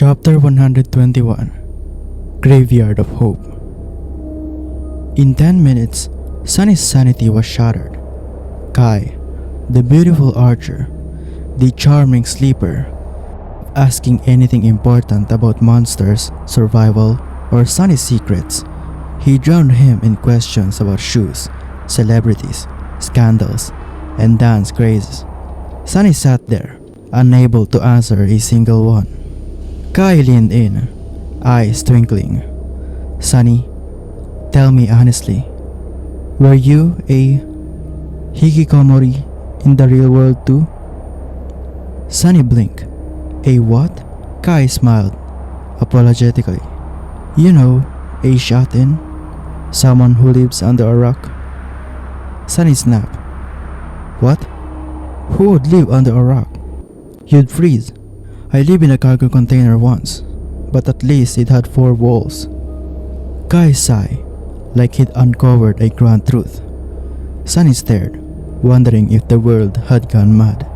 Chapter 121 Graveyard of Hope. In 10 minutes, Sunny's sanity was shattered. Kai, the beautiful archer, the charming sleeper, asking anything important about monsters, survival, or Sunny's secrets, he drowned him in questions about shoes, celebrities, scandals, and dance crazes. Sunny sat there, unable to answer a single one. Kai leaned in, eyes twinkling. "Sunny, tell me honestly, were you a hikikomori in the real world too?" Sunny blinked. "A what?" Kai smiled, apologetically. "You know, a shut-in, someone who lives under a rock." Sunny snapped. "What? Who would live under a rock? You'd freeze. I lived in a cargo container once, but at least it had 4 walls." Kai sighed, like he'd uncovered a grand truth. Sunny stared, wondering if the world had gone mad.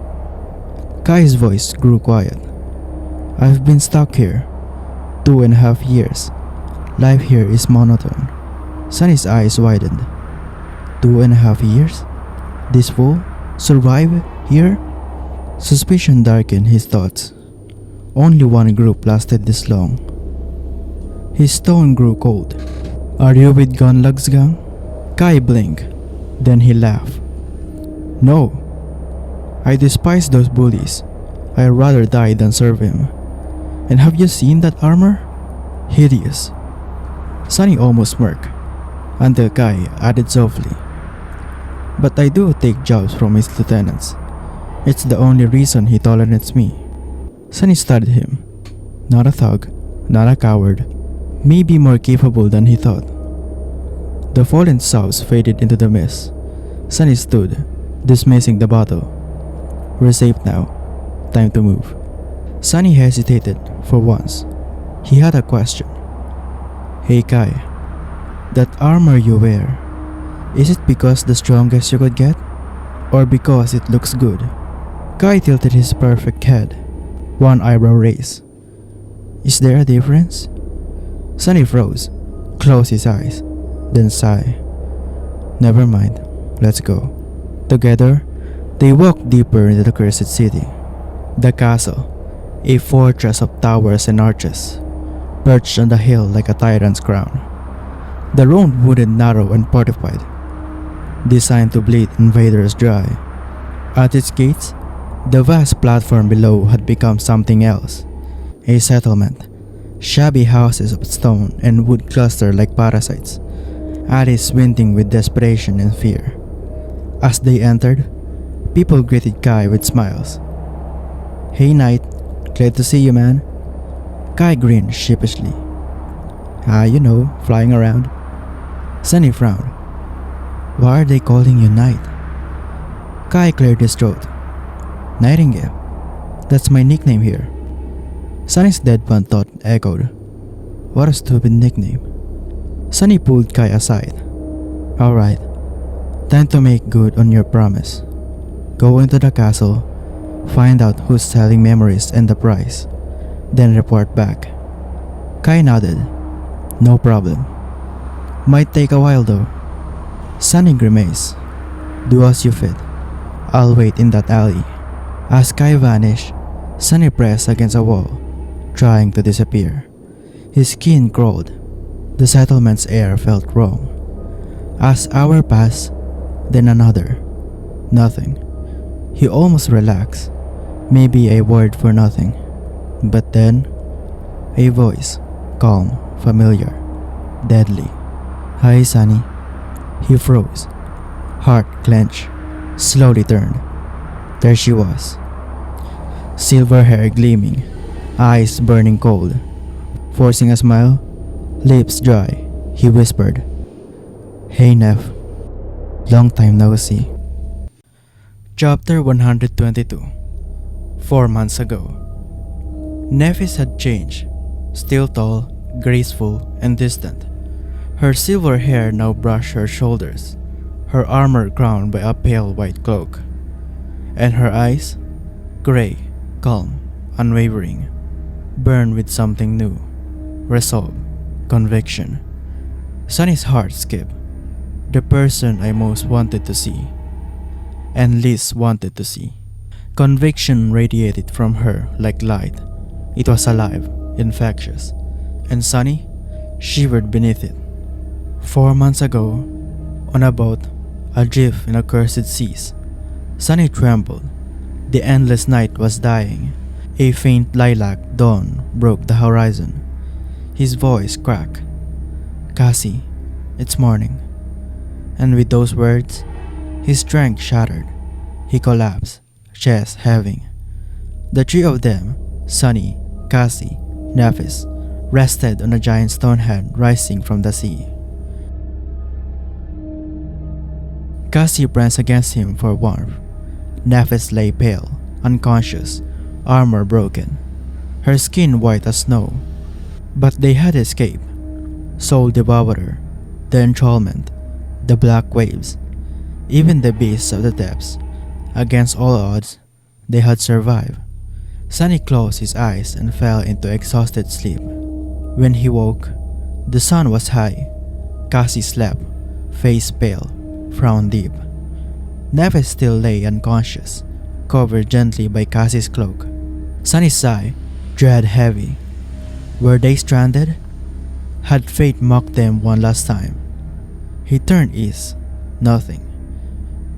Kai's voice grew quiet. "I've been stuck here 2.5 years. Life here is monotone." Sunny's eyes widened. 2.5 years? This fool? Survive here? Suspicion darkened his thoughts. Only one group lasted this long. His tone grew cold. "Are you with Gunlug's gang?" Kai blinked. Then he laughed. "No. I despise those bullies. I'd rather die than serve him. And have you seen that armor? Hideous." Sunny almost smirked, until Kai added softly, "But I do take jobs from his lieutenants. It's the only reason he tolerates me." Sunny studied him. Not a thug, not a coward, maybe more capable than he thought. The fallen sobs faded into the mist. Sunny stood, dismissing the battle. "We're safe now. Time to move." Sunny hesitated for once. He had a question. "Hey Kai, that armor you wear, is it because the strongest you could get? Or because it looks good?" Kai tilted his perfect head, one eyebrow raised. "Is there a difference?" Sunny froze, closed his eyes, then sighed. "Never mind, let's go." Together, they walked deeper into the cursed city. The castle, a fortress of towers and arches, perched on the hill like a tyrant's crown. The road wooded, narrow, and fortified, designed to bleed invaders dry. At its gates, the vast platform below had become something else, a settlement. Shabby houses of stone and wood clustered like parasites, alleys squinting with desperation and fear. As they entered, people greeted Kai with smiles. "Hey Knight, glad to see you, man." Kai grinned sheepishly. Flying around." Sunny frowned. "Why are they calling you Knight?" Kai cleared his throat. "Nightingale. That's my nickname here." Sunny's deadpan thought echoed. What a stupid nickname. Sunny pulled Kai aside. "Alright, time to make good on your promise. Go into the castle, find out who's selling memories and the price, then report back." Kai nodded. "No problem. Might take a while though." Sunny grimaced. "Do as you fit. I'll wait in that alley." As Kai vanished, Sunny pressed against a wall, trying to disappear. His skin crawled. The settlement's air felt wrong. As hours passed, then another. Nothing. He almost relaxed. Maybe a word for nothing. But then, a voice, calm, familiar, deadly. "Hi, Sunny." He froze. Heart clenched, slowly turned. There she was. Silver hair gleaming, eyes burning cold. Forcing a smile, lips dry, he whispered, "Hey Neff, long time no see." Chapter 122 4 months ago. Nephis had changed, still tall, graceful, and distant. Her silver hair now brushed her shoulders, her armor crowned by a pale white cloak. And her eyes? Gray, calm, unwavering. Burn with something new. Resolve. Conviction. Sunny's heart skipped. The person I most wanted to see, and least wanted to see. Conviction radiated from her like light. It was alive, infectious, and Sunny shivered beneath it. 4 months ago, on a boat, adrift in accursed seas, Sunny trembled. The endless night was dying. A faint lilac dawn broke the horizon. His voice cracked. "Cassie, it's morning." And with those words, his strength shattered. He collapsed, chest heaving. The three of them, Sunny, Cassie, Nephis, rested on a giant stone head rising from the sea. Cassie pressed against him for warmth. Nephis lay pale, unconscious, armor broken, her skin white as snow. But they had escaped. Soul Devourer, the enthrallment, the black waves, even the beasts of the depths. Against all odds, they had survived. Sunny closed his eyes and fell into exhausted sleep. When he woke, the sun was high. Cassie slept, face pale, frown deep. Nephis still lay unconscious, covered gently by Cassie's cloak. Sunny sighed, dread heavy. Were they stranded? Had fate mocked them one last time? He turned east, nothing.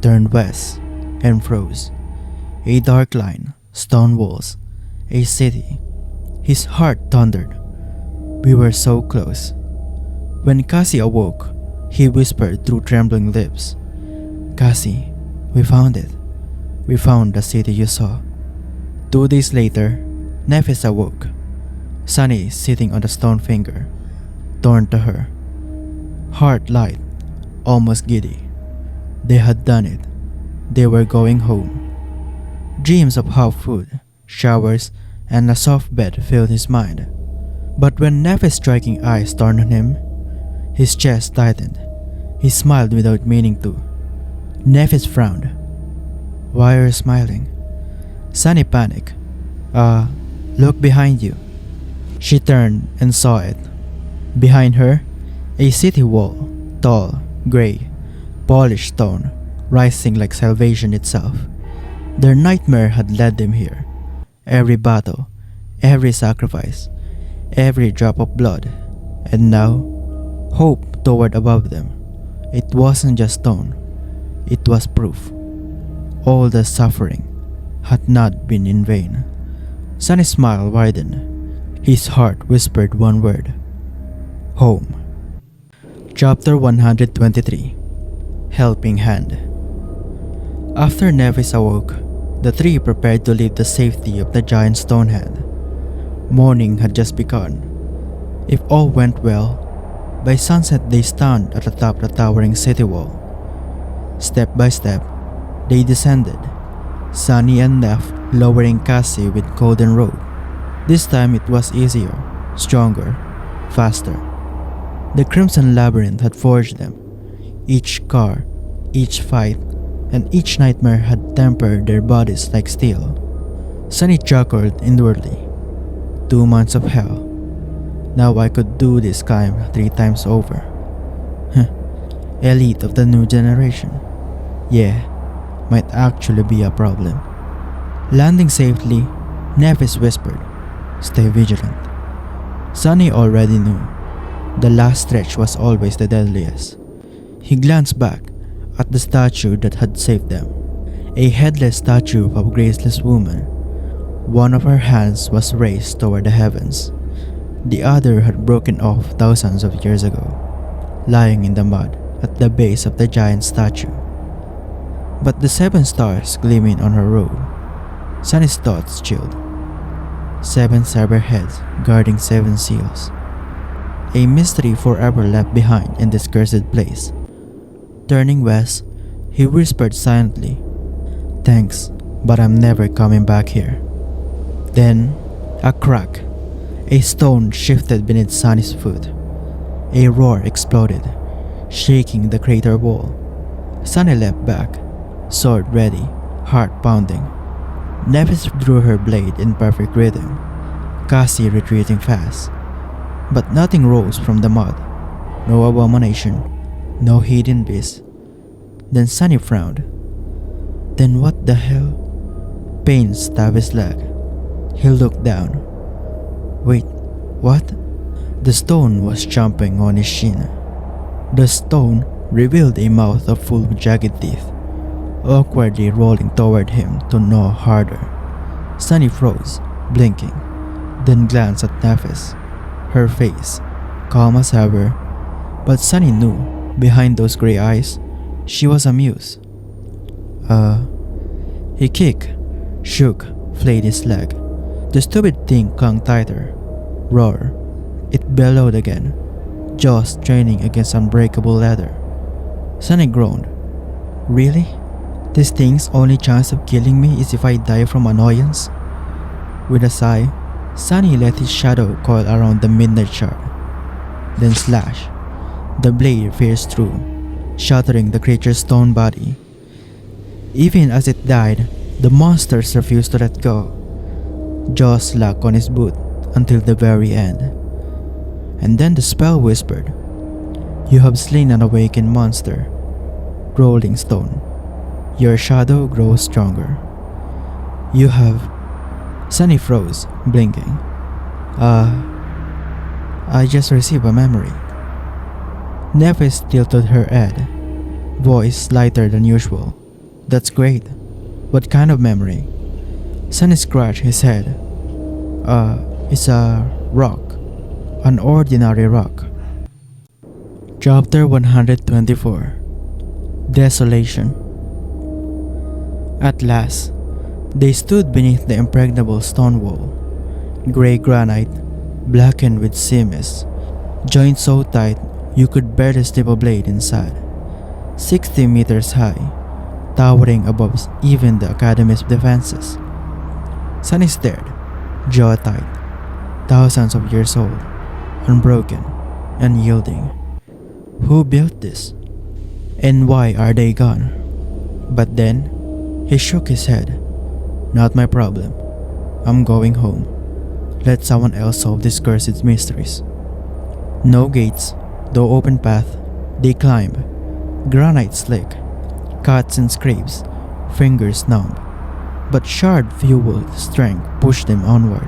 Turned west, and froze. A dark line, stone walls, a city. His heart thundered. We were so close. When Cassie awoke, he whispered through trembling lips, "Cassie, we found it. We found the city you saw." 2 days later, Nephis awoke. Sunny sitting on the stone finger, turned to her. Heart light, almost giddy. They had done it. They were going home. Dreams of hot food, showers, and a soft bed filled his mind. But when Nephis' striking eyes turned on him, his chest tightened. He smiled without meaning to. Nephis frowned. "Why are you smiling?" Sunny panicked. Look behind you." She turned and saw it. Behind her, a city wall, tall, gray, polished stone, rising like salvation itself. Their nightmare had led them here. Every battle, every sacrifice, every drop of blood. And now, hope towered above them. It wasn't just stone, it was proof. All the suffering had not been in vain. Sunny's smile widened. His heart whispered one word: home. Chapter 123. Helping Hand. After Nephis awoke, the three prepared to leave the safety of the giant stone head. Morning had just begun. If all went well, by sunset they stand at the top of the towering city wall. Step by step, they descended, Sunny and Neph lowering Cassie with golden robe. This time it was easier, stronger, faster. The Crimson Labyrinth had forged them. Each scar, each fight, and each nightmare had tempered their bodies like steel. Sunny chuckled inwardly. 2 months of hell. Now I could do this climb 3 times over. Elite of the new generation. Yeah, might actually be a problem. Landing safely, Nephis whispered, "Stay vigilant." Sunny already knew. The last stretch was always the deadliest. He glanced back at the statue that had saved them. A headless statue of a graceless woman. One of her hands was raised toward the heavens. The other had broken off thousands of years ago, lying in the mud at the base of the giant statue. But the 7 stars gleaming on her robe, Sunny's thoughts chilled. 7 cyber heads guarding 7 seals. A mystery forever left behind in this cursed place. Turning west, he whispered silently, "Thanks, but I'm never coming back here." Then, a crack. A stone shifted beneath Sunny's foot. A roar exploded, shaking the crater wall. Sunny leapt back, sword ready, heart pounding. Nephis drew her blade in perfect rhythm. Cassie retreating fast. But nothing rose from the mud. No abomination, no hidden beast. Then Sunny frowned. Then what the hell? Pain stabbed his leg. He looked down. Wait, what? The stone was jumping on his shin. The stone revealed a mouth full of jagged teeth, awkwardly rolling toward him to gnaw harder. Sunny froze, blinking, then glanced at Nephis. Her face, calm as ever, but Sunny knew, behind those gray eyes, she was amused. He kicked, shook, flayed his leg. The stupid thing clung tighter. Roar. It bellowed again, jaws straining against unbreakable leather. Sunny groaned. Really? This thing's only chance of killing me is if I die from annoyance? With a sigh, Sunny let his shadow coil around the midnight shard. Then slash. The blade pierced through, shattering the creature's stone body. Even as it died, the monsters refused to let go. Jaws locked on his boot until the very end. And then the spell whispered, "You have slain an awakened monster. Rolling stone. Your shadow grows stronger. You have..." Sunny froze, blinking. I just received a memory." Nephis tilted her head, voice lighter than usual. "That's great. What kind of memory?" Sunny scratched his head. It's a rock. An ordinary rock." Chapter 124. Desolation. At last, they stood beneath the impregnable stone wall. Gray granite, blackened with seams, joined so tight you could barely slip a blade inside. 60 meters high, towering above even the Academy's defenses. Sunny stared, jaw tight, thousands of years old, unbroken, unyielding. Who built this? And why are they gone? But then, he shook his head. "Not my problem. I'm going home. Let someone else solve these cursed mysteries." No gates, no open path, they climbed. Granite slick, cuts and scrapes, fingers numb. But shard-fueled strength pushed them onward.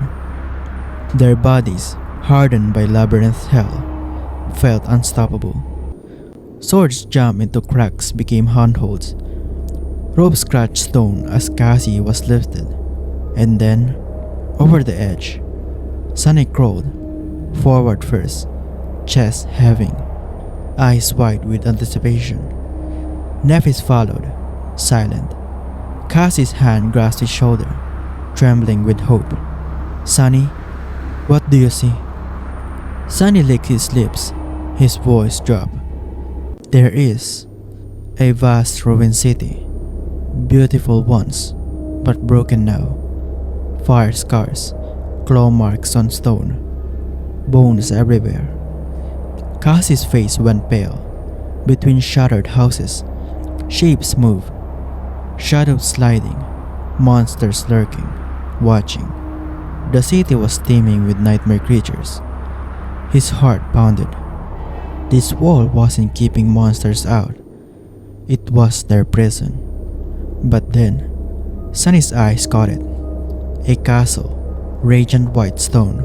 Their bodies, hardened by labyrinth hell, felt unstoppable. Swords jammed into cracks became handholds. Ropes scratched stone as Cassie was lifted. And then, over the edge, Sunny crawled, forward first, chest heaving, eyes wide with anticipation. Nephis followed, silent. Cassie's hand grasped his shoulder, trembling with hope. "Sunny, what do you see?" Sunny licked his lips, his voice dropped. "There is a vast ruined city, beautiful once, but broken now. Fire scars, claw marks on stone, bones everywhere." Cassie's face went pale. Between shattered houses, shapes moved, shadows sliding, monsters lurking, watching. The city was teeming with nightmare creatures. His heart pounded. This wall wasn't keeping monsters out. It was their prison. But then, Sunny's eyes caught it. A castle, radiant white stone.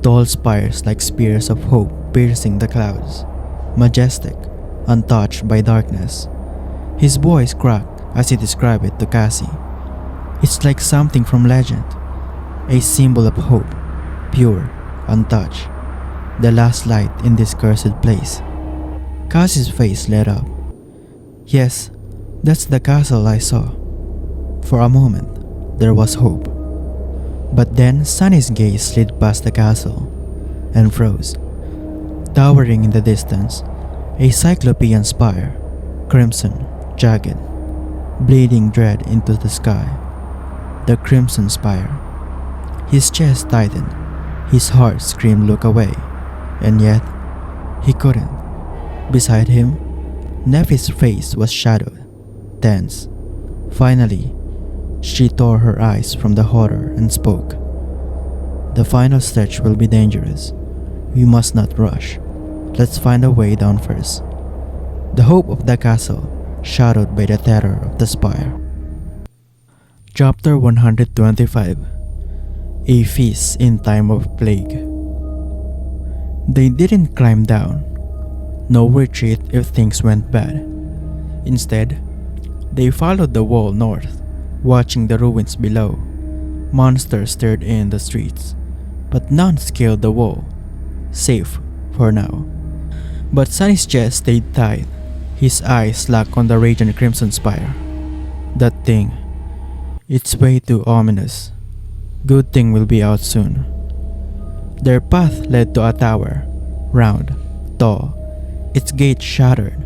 Tall spires like spears of hope piercing the clouds. Majestic, untouched by darkness. His voice cracked as he described it to Cassie. "It's like something from legend. A symbol of hope, pure, untouched. The last light in this cursed place." Cassie's face lit up. "Yes, that's the castle I saw." For a moment, there was hope. But then Sunny's gaze slid past the castle and froze. Towering in the distance, a cyclopean spire, crimson, jagged, bleeding dread into the sky. The crimson spire. His chest tightened, his heart screamed look away, and yet, he couldn't. Beside him, Nephis' face was shadowed, tense. Finally, she tore her eyes from the horror and spoke. The final stretch will be dangerous. We must not rush. Let's find a way down first. The hope of the castle, shadowed by the terror of the spire. Chapter 125. A Feast in Time of Plague. They didn't climb down. No retreat if things went bad. Instead, they followed the wall north, watching the ruins below. Monsters stirred in the streets, but none scaled the wall. Safe for now. But Sunny's chest stayed tight, his eyes locked on the radiant crimson spire. That thing. It's way too ominous. Good thing will be out soon. Their path led to a tower, round, tall, its gate shattered,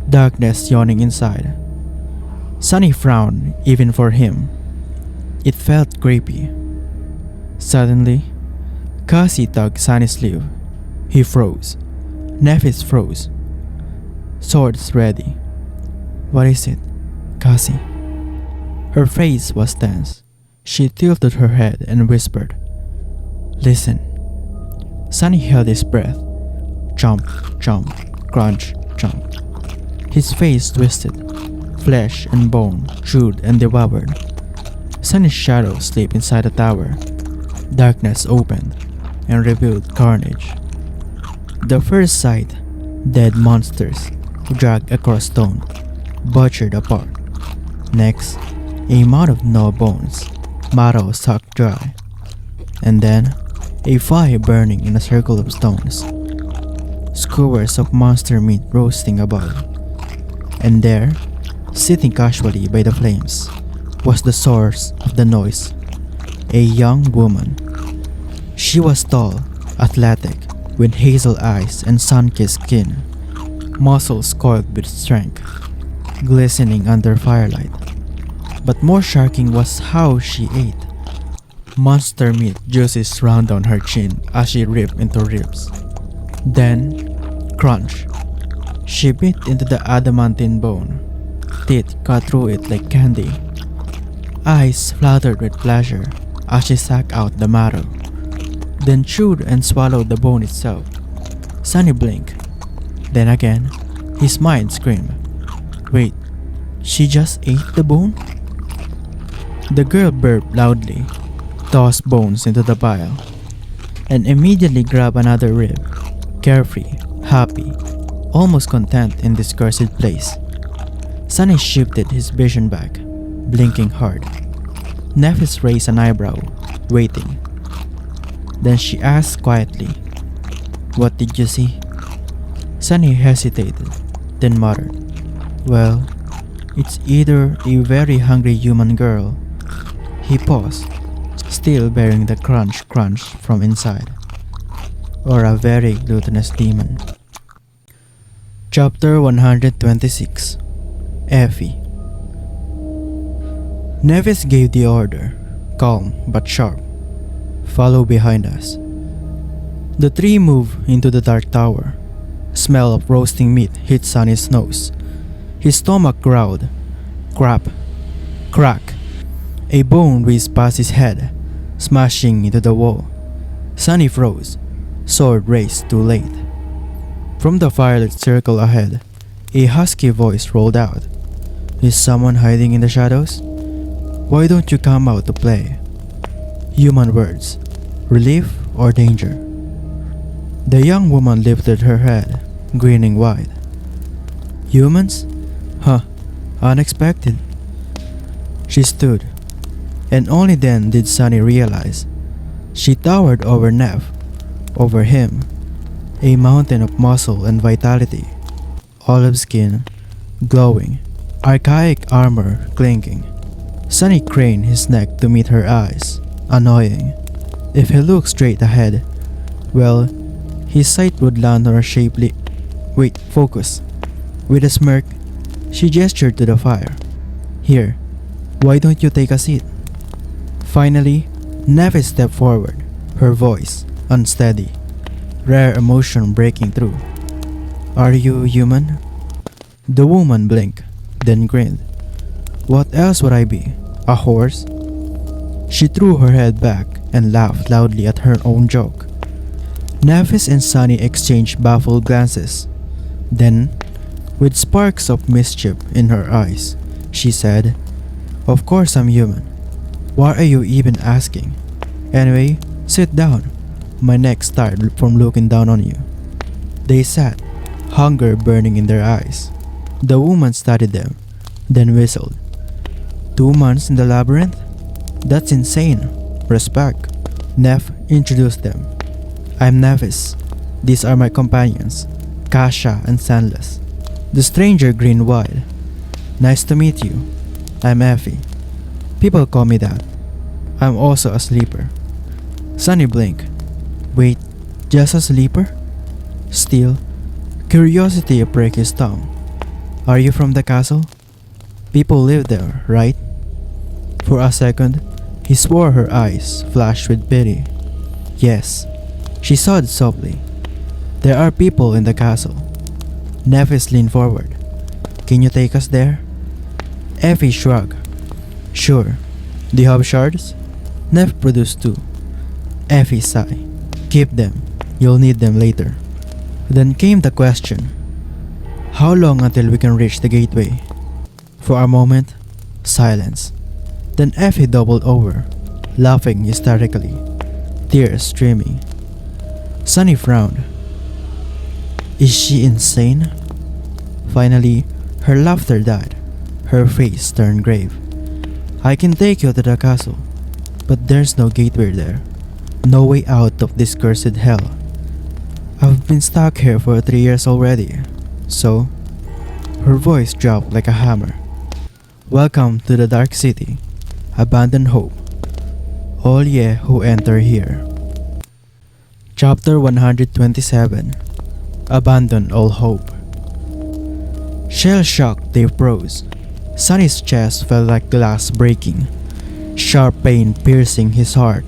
darkness yawning inside. Sunny frowned even for him. It felt creepy. Suddenly, Cassie tugged Sunny's sleeve. He froze. Nephis froze. Swords ready. What is it, Cassie? Her face was tense. She tilted her head and whispered, "Listen." Sunny held his breath. Chomp, chomp, crunch, chomp. His face twisted. Flesh and bone chewed and devoured. Sunny's shadow slipped inside the tower. Darkness opened and revealed carnage. The first sight, dead monsters dragged across stone, butchered apart. Next, a mound of no bones, marrow sucked dry. And then, a fire burning in a circle of stones. Skewers of monster meat roasting above. And there, sitting casually by the flames, was the source of the noise. A young woman. She was tall, athletic, with hazel eyes and sun-kissed skin, muscles coiled with strength, glistening under firelight. But more shocking was how she ate. Monster meat juices ran down her chin as she ripped into ribs. Then, crunch. She bit into the adamantine bone. Teeth cut through it like candy. Eyes fluttered with pleasure as she sucked out the marrow. Then chewed and swallowed the bone itself. Sunny blinked. Then again, his mind screamed, "Wait, she just ate the bone?" The girl burped loudly, tossed bones into the pile, and immediately grabbed another rib, carefree, happy, almost content in this cursed place. Sunny shifted his vision back, blinking hard. Nephis raised an eyebrow, waiting. Then she asked quietly, "What did you see?" Sunny hesitated, then muttered, "Well, it's either a very hungry human girl." He paused, still bearing the crunch from inside, or a very gluttonous demon. Chapter 126. Effie. Nephis gave the order, calm but sharp. "Follow behind us." The three moved into the dark tower. Smell of roasting meat hit Sunny's nose. His stomach growled. Crap. Crack. A bone whizzed past his head, smashing into the wall. Sunny froze, sword raised too late. From the firelit circle ahead, a husky voice rolled out. "Is someone hiding in the shadows? Why don't you come out to play?" Human words, relief or danger. The young woman lifted her head, grinning wide. "Humans? Huh, unexpected." She stood, and only then did Sunny realize. She towered over Neph, over him, a mountain of muscle and vitality, olive skin, glowing, archaic armor clinking. Sunny craned his neck to meet her eyes, annoying. If he looked straight ahead, well, his sight would land on a shapely... Wait, focus. With a smirk, she gestured to the fire. "Here, why don't you take a seat?" Finally, Nephis stepped forward, her voice unsteady, rare emotion breaking through. "Are you human?" The woman blinked, then grinned. "What else would I be? A horse?" She threw her head back and laughed loudly at her own joke. Nevis and Sunny exchanged baffled glances. Then, with sparks of mischief in her eyes, she said, "Of course I'm human. Why are you even asking? Anyway, sit down. My neck's tired from looking down on you." They sat, hunger burning in their eyes. The woman studied them, then whistled. 2 months in the labyrinth? That's insane. Respect. Neff introduced them. "I'm Nevis. These are my companions, Kasha and Sandless." The stranger grinned wide. "Nice to meet you. I'm Effie. People call me that. I'm also a sleeper." Sunny blinked. "Wait, just a sleeper?" Still, curiosity broke his tongue. "Are you from the castle? People live there, right?" For a second, he swore her eyes flashed with pity. "Yes," she sobbed softly. "There are people in the castle." Nevis leaned forward. "Can you take us there?" Effie shrugged. "Sure. Do you have shards?" Neff produced 2. Effie sighed. "Keep them. You'll need them later." Then came the question. "How long until we can reach the gateway?" For a moment, silence. Then Effie doubled over, laughing hysterically, tears streaming. Sunny frowned. Is she insane? Finally, her laughter died. Her face turned grave. "I can take you to the castle, but there's no gateway there. No way out of this cursed hell. I've been stuck here for 3 years already, so..." Her voice dropped like a hammer. "Welcome to the Dark City. Abandon hope. All ye who enter here." Chapter 127. Abandon all hope. Shell-shocked, they froze. Sunny's chest felt like glass breaking, sharp pain piercing his heart.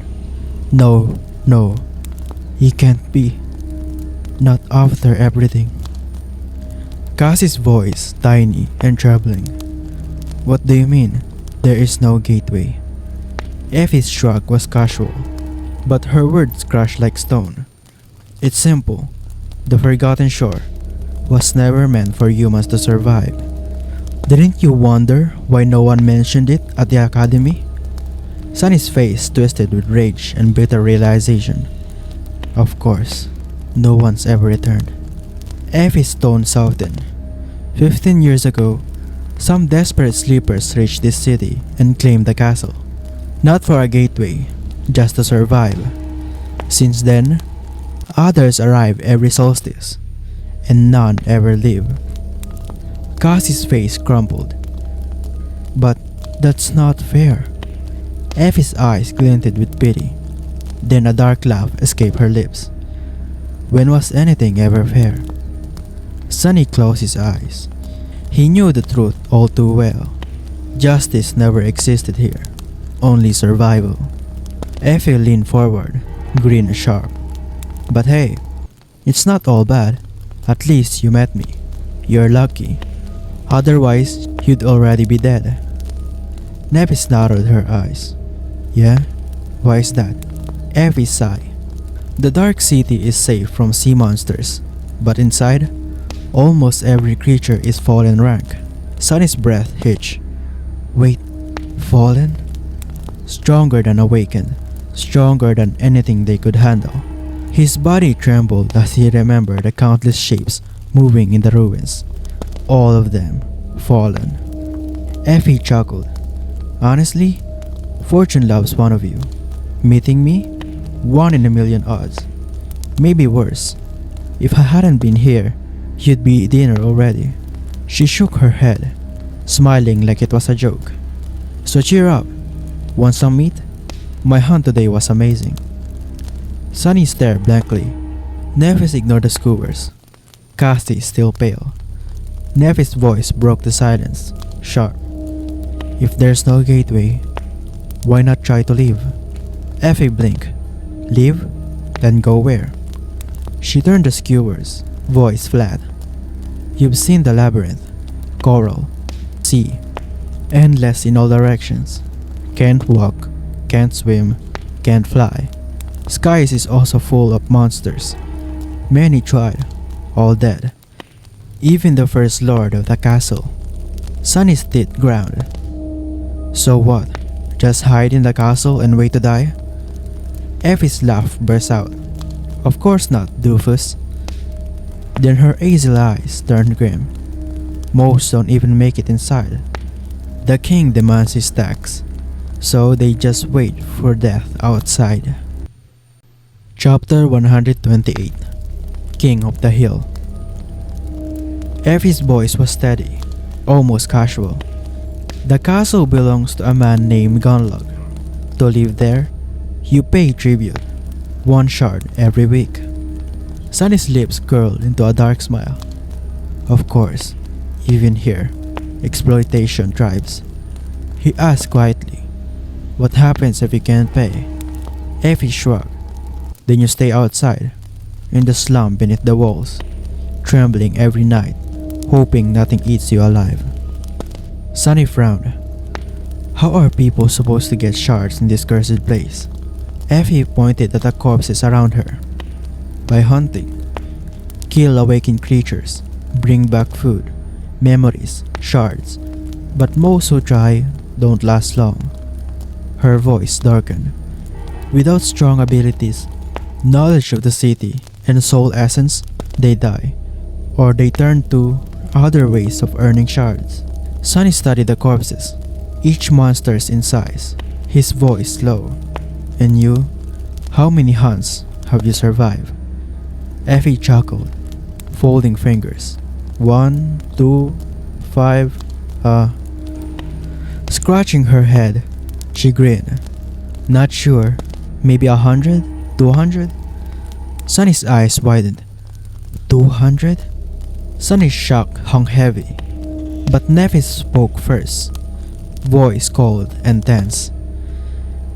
No, he can't be. Not after everything. Cassie's voice, tiny and trembling. "What do you mean, there is no gateway?" Effie's shrug was casual, but her words crushed like stone. "It's simple. The Forgotten Shore was never meant for humans to survive. Didn't you wonder why no one mentioned it at the academy?" Sunny's face twisted with rage and bitter realization. Of course, no one's ever returned. Effie's tone softened. 15 years ago, some desperate sleepers reached this city and claimed the castle. Not for a gateway, just to survive. Since then, others arrive every solstice, and none ever leave. Cassie's face crumpled. "But that's not fair." Effie's eyes glinted with pity. Then a dark laugh escaped her lips. "When was anything ever fair?" Sunny closed his eyes. He knew the truth all too well. Justice never existed here, only survival. Effie leaned forward, grin sharp. "But hey, it's not all bad. At least you met me. You're lucky. Otherwise, you'd already be dead." Nevis narrowed her eyes. "Yeah? Why is that?" Effie sighed. "The Dark City is safe from sea monsters, but inside, almost every creature is fallen rank." Sunny's breath hitched. "Wait, fallen?" Stronger than awakened, stronger than anything they could handle. His body trembled as he remembered the countless shapes moving in the ruins. All of them fallen. Effie chuckled. "Honestly, fortune loves one of you. Meeting me? 1 in a million odds. Maybe worse. If I hadn't been here, you'd be at dinner already." She shook her head, smiling like it was a joke. "So cheer up. Want some meat? My hunt today was amazing." Sunny stared blankly. Nevis ignored the skewers. Cassie still pale. Nevis' voice broke the silence, sharp. "If there's no gateway, why not try to leave?" Effie blinked. "Leave? Then go where?" She turned the skewers, voice flat. "You've seen the labyrinth. Coral. Sea. Endless in all directions. Can't walk, can't swim, can't fly. Skies is also full of monsters. Many tried, all dead. Even the first lord of the castle. Sunny's teeth ground. So what? Just hide in the castle and wait to die? Effie's laugh burst out. Of course not, doofus. Then her hazel eyes turned grim. Most don't even make it inside. The king demands his tax, so they just wait for death outside. Chapter 128 King of the Hill. Effie's voice was steady, almost casual. The castle belongs to a man named Gunlug. To live there, you pay tribute, 1 shard every week. Sunny's lips curled into a dark smile. Of course, even here, exploitation thrives. He asked quietly, "What happens if you can't pay?" Effie shrugged. "Then you stay outside, in the slum beneath the walls, trembling every night, hoping nothing eats you alive." Sunny frowned. How are people supposed to get shards in this cursed place? Effie pointed at the corpses around her. By hunting. Kill awakened creatures, bring back food, memories, shards. But most who try don't last long. Her voice darkened. Without strong abilities, knowledge of the city, and soul essence, they die. Or they turn to other ways of earning shards. Sunny studied the corpses, each monster's in size, his voice low. "And you? How many hunts have you survived?" Effie chuckled, folding fingers. 1, 2, 5, Scratching her head, she grinned. "Not sure, maybe 100, 200? Sunny's eyes widened. 200? Sunny's shock hung heavy. But Nephis spoke first, voice cold and tense.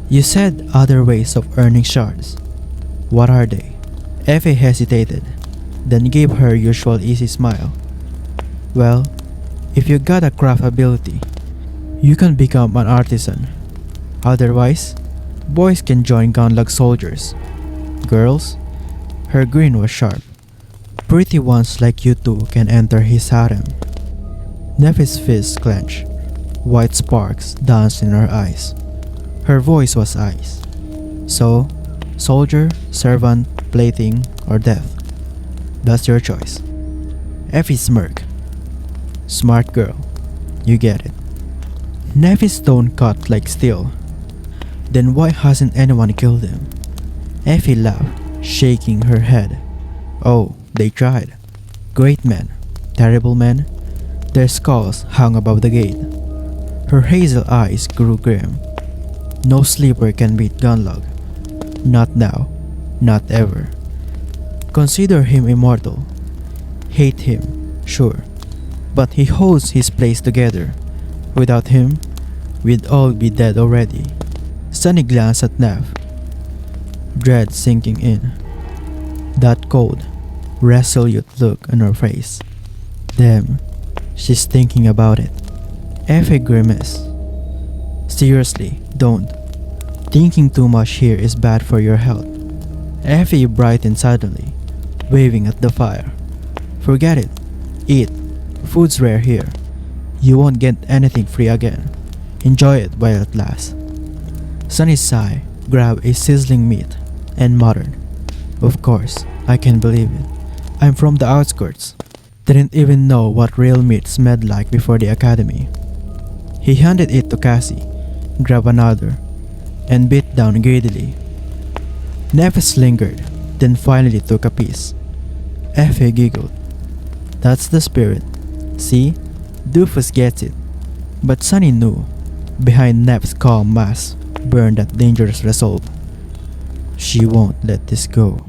"You said other ways of earning shards. What are they?" Effie hesitated, then gave her usual easy smile. "Well, if you got a craft ability, you can become an artisan. Otherwise, boys can join Gunlug soldiers. Girls?" Her grin was sharp. "Pretty ones like you two can enter his harem." Nephis' fists clenched. White sparks danced in her eyes. Her voice was ice. "So, soldier, servant, plaything, or death? That's your choice." Effie smirked. "Smart girl. You get it." Nephis' tone cut like steel. "Then why hasn't anyone killed him?" Effie laughed, shaking her head. "Oh, they tried. Great men, terrible men. Their skulls hung above the gate." Her hazel eyes grew grim. "No sleeper can beat Gunlug. Not now, not ever. Consider him immortal. Hate him, sure, but he holds his place together. Without him, we'd all be dead already." Sunny glanced at Nev, dread sinking in. That cold, resolute look on her face. Damn, she's thinking about it. Effie grimaced. "Seriously, don't. Thinking too much here is bad for your health." Effie brightened suddenly, waving at the fire. "Forget it. Eat. Food's rare here. You won't get anything free again. Enjoy it while it lasts." Sunny sighed, grabbed a sizzling meat, and muttered, "Of course, I can believe it. I'm from the outskirts. Didn't even know what real meat smelled like before the academy." He handed it to Cassie, grabbed another, and bit down greedily. Nephis lingered, then finally took a piece. Effie giggled. "That's the spirit. See? Doofus gets it." But Sunny knew, behind Neph's calm mask burned that dangerous resolve. She won't let this go.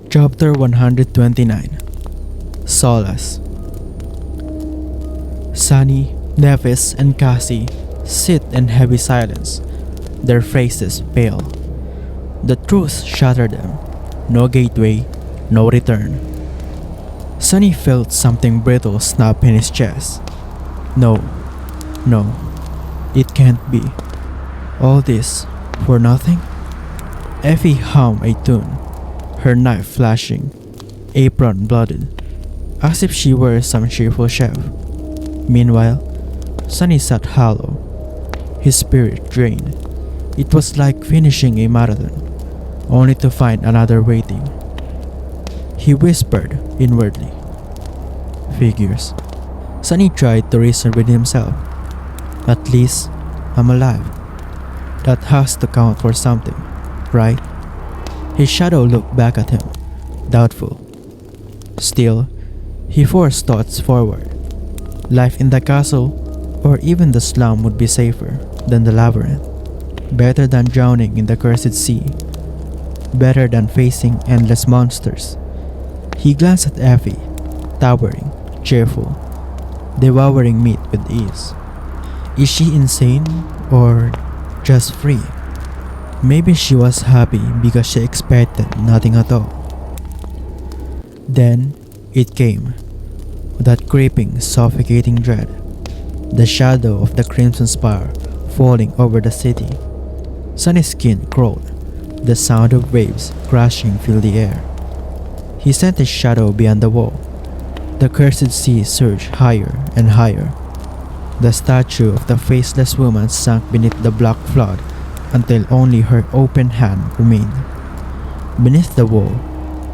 Chapter 129 Solace. Sunny, Nephis, and Cassie sit in heavy silence, their faces pale. The truth shattered them. No gateway, no return. Sunny felt something brittle snap in his chest. No, it can't be. All this for nothing? Effie hummed a tune, her knife flashing, apron blooded, as if she were some cheerful chef. Meanwhile, Sunny sat hollow, his spirit drained. It was like finishing a marathon, only to find another waiting. He whispered inwardly, "Figures." Sunny tried to reason with himself. "At least, I'm alive. That has to count for something, right?" His shadow looked back at him, doubtful. Still, he forced thoughts forward. Life in the castle, or even the slum, would be safer than the labyrinth. Better than drowning in the cursed sea. Better than facing endless monsters. He glanced at Effie, towering, cheerful, devouring meat with ease. Is she insane or just free? Maybe she was happy because she expected nothing at all. Then it came, that creeping, suffocating dread, the shadow of the crimson spire falling over the city. Sunny's skin crawled, the sound of waves crashing filled the air. He sent his shadow beyond the wall. The cursed sea surged higher and higher. The statue of the faceless woman sank beneath the black flood until only her open hand remained. Beneath the wall,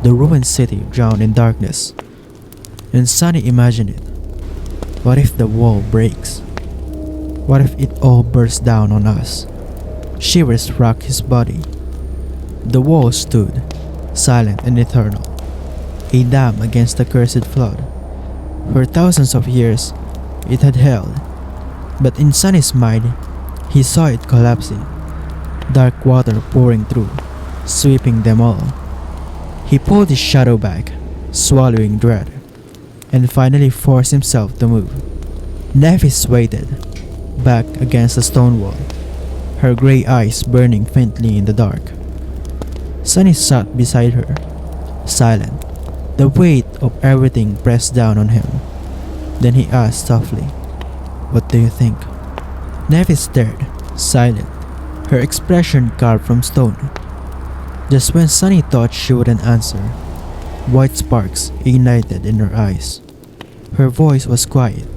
the ruined city drowned in darkness. And Sunny imagined it. What if the wall breaks? What if it all bursts down on us? Shivers racked his body. The wall stood, silent and eternal, a dam against the cursed flood. For thousands of years, it had held, but in Sunny's mind, he saw it collapsing, dark water pouring through, sweeping them all. He pulled his shadow back, swallowing dread, and finally forced himself to move. Nephis waited, back against the stone wall, her grey eyes burning faintly in the dark. Sunny sat beside her, silent, the weight of everything pressed down on him. Then he asked softly, "What do you think?" Nephis stared, silent, her expression carved from stone. Just when Sunny thought she wouldn't answer, white sparks ignited in her eyes. Her voice was quiet,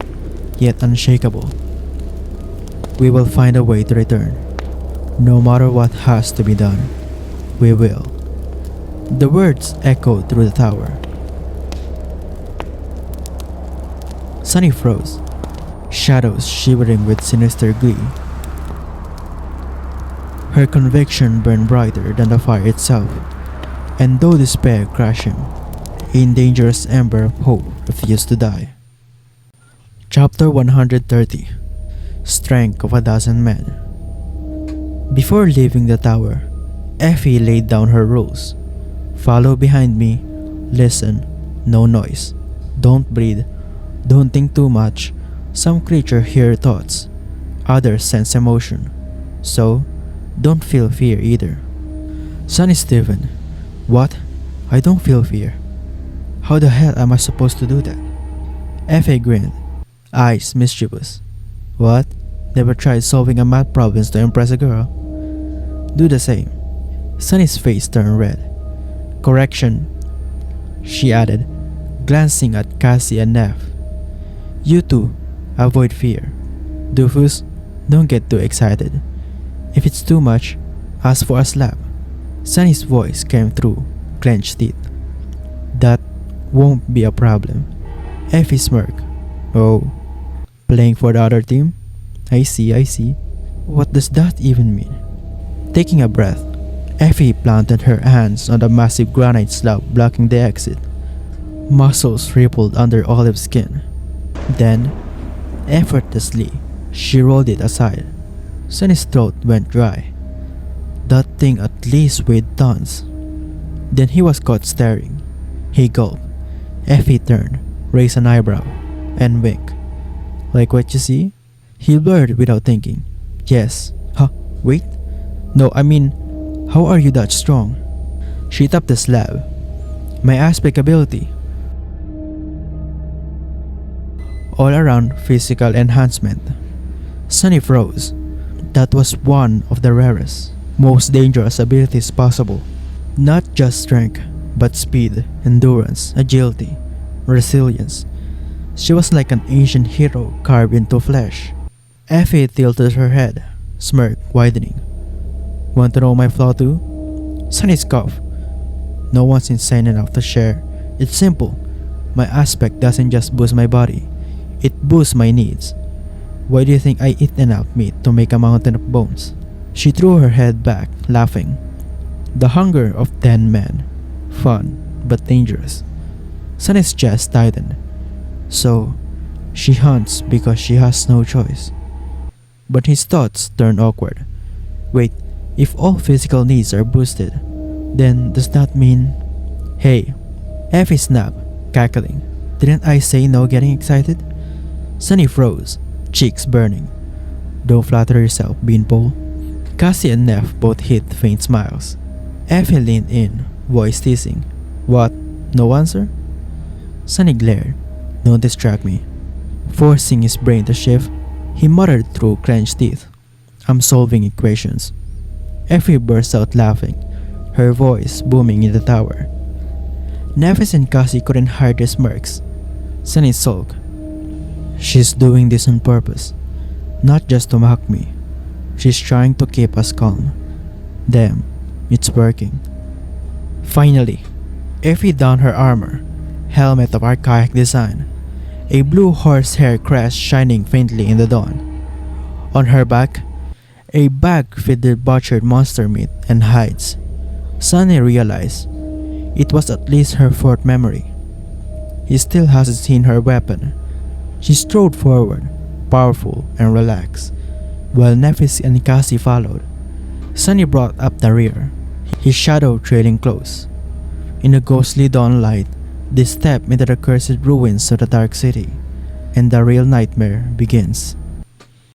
yet unshakable. "We will find a way to return. No matter what has to be done, we will." The words echoed through the tower. Sunny froze, shadows shivering with sinister glee. Her conviction burned brighter than the fire itself, and though despair crushed him, a dangerous ember of hope refused to die. Chapter 130. Strength of a Dozen Men. Before leaving the tower, Effie laid down her rules. "Follow behind me, listen, no noise, don't breathe, don't think too much. Some creatures hear thoughts, others sense emotion, so don't feel fear either." Sunny stiffened. "What? I don't feel fear. How the hell am I supposed to do that?" Effie grinned, eyes mischievous. "What? Never tried solving a math problems to impress a girl? Do the same." Sunny's face turned red. "Correction," she added, glancing at Cassie and Neff. "You two, avoid fear. Doofus, don't get too excited. If it's too much, ask for a slap." Sunny's voice came through, clenched teeth. "That won't be a problem." Effie smirked. "Oh, playing for the other team? I see. What does that even mean?" Taking a breath, Effie planted her hands on the massive granite slab blocking the exit. Muscles rippled under olive skin. Then, effortlessly, she rolled it aside. Sunny's throat went dry. That thing at least weighed tons. Then he was caught staring. He gulped. Effie turned, raised an eyebrow, and winked. "Like what you see?" He blurred without thinking. "Yes. Huh? Wait. No, I mean, how are you that strong?" She tapped the slab. "My aspect ability. All around physical enhancement." Sunny froze. That was one of the rarest, most dangerous abilities possible. Not just strength, but speed, endurance, agility, resilience. She was like an ancient hero carved into flesh. Effie tilted her head, smirk widening. Want to know my flaw too? Sunny scoffed. No one's insane enough to share. It's simple. My aspect doesn't just boost my body, it boosts my needs. Why do you think I eat enough meat to make a mountain of bones? She threw her head back, laughing. The hunger of 10 men. Fun, but dangerous. Sunny's chest tightened. So, she hunts because she has no choice. But his thoughts turned awkward. Wait, if all physical needs are boosted, then does that mean... Hey, Effie snapped, cackling. Didn't I say no getting excited? Sunny froze, cheeks burning. Don't flatter yourself, beanpole. Cassie and Neff both hid faint smiles. Effie leaned in, voice teasing. What? No answer? Sunny glared. Don't distract me. Forcing his brain to shift, he muttered through clenched teeth. I'm solving equations. Effie burst out laughing, her voice booming in the tower. Nevis and Cassie couldn't hide their smirks. Sunny sulked. She's doing this on purpose, not just to mock me. She's trying to keep us calm. Damn, it's working. Finally, Effie donned her armor, helmet of archaic design, a blue horsehair crest shining faintly in the dawn. On her back, a bag filled with butchered monster meat and hides. Sunny realized it was at least her fourth memory. He still hasn't seen her weapon. She strode forward, powerful and relaxed, while Nephis and Cassie followed. Sunny brought up the rear, his shadow trailing close. In the ghostly dawn light, they step into the cursed ruins of the Dark City, and the real nightmare begins.